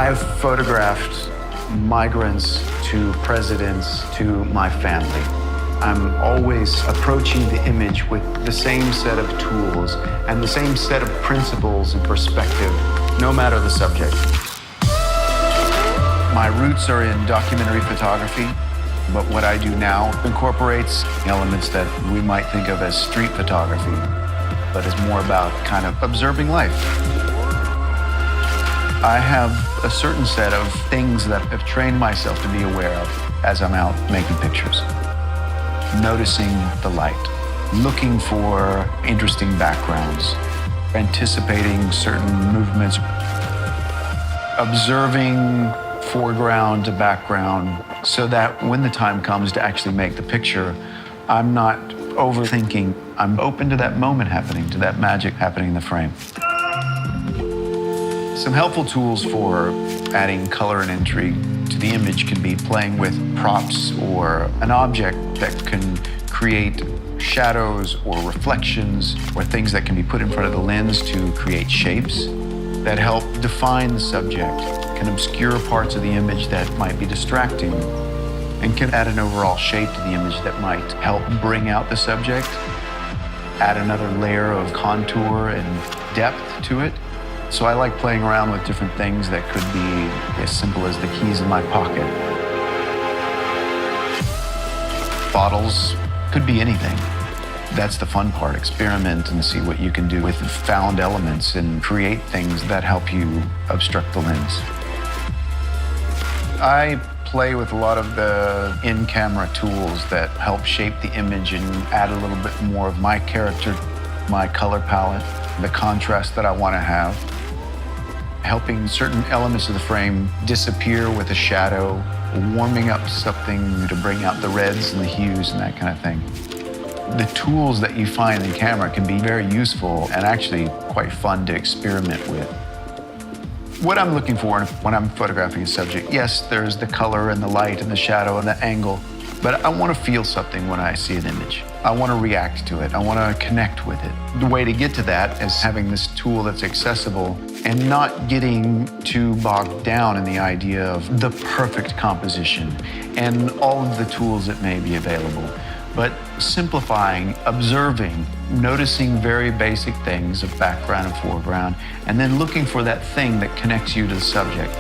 I've photographed migrants to presidents to my family. I'm always approaching the image with the same set of tools and the same set of principles and perspective, no matter the subject. My roots are in documentary photography, but what I do now incorporates elements that we might think of as street photography, but it's more about kind of observing life. I have a certain set of things that I've trained myself to be aware of as I'm out making pictures. Noticing the light, looking for interesting backgrounds, anticipating certain movements, observing foreground to background so that when the time comes to actually make the picture, I'm not overthinking. I'm open to that moment happening, to that magic happening in the frame. Some helpful tools for adding color and intrigue to the image can be playing with props or an object that can create shadows or reflections or things that can be put in front of the lens to create shapes that help define the subject, can obscure parts of the image that might be distracting, and can add an overall shape to the image that might help bring out the subject, add another layer of contour and depth to it. So I like playing around with different things that could be as simple as the keys in my pocket. Bottles, could be anything. That's the fun part. Experiment and see what you can do with found elements and create things that help you obstruct the lens. I play with a lot of the in-camera tools that help shape the image and add a little bit more of my character, my color palette, the contrast that I want to have. Helping certain elements of the frame disappear with a shadow, warming up something to bring out the reds and the hues and that kind of thing. The tools that you find in camera can be very useful and actually quite fun to experiment with. What I'm looking for when I'm photographing a subject, yes, there's the color and the light and the shadow and the angle, but I want to feel something when I see an image. I want to react to it. I want to connect with it. The way to get to that is having this tool that's accessible and not getting too bogged down in the idea of the perfect composition and all of the tools that may be available, but simplifying, observing, noticing very basic things of background and foreground, and then looking for that thing that connects you to the subject.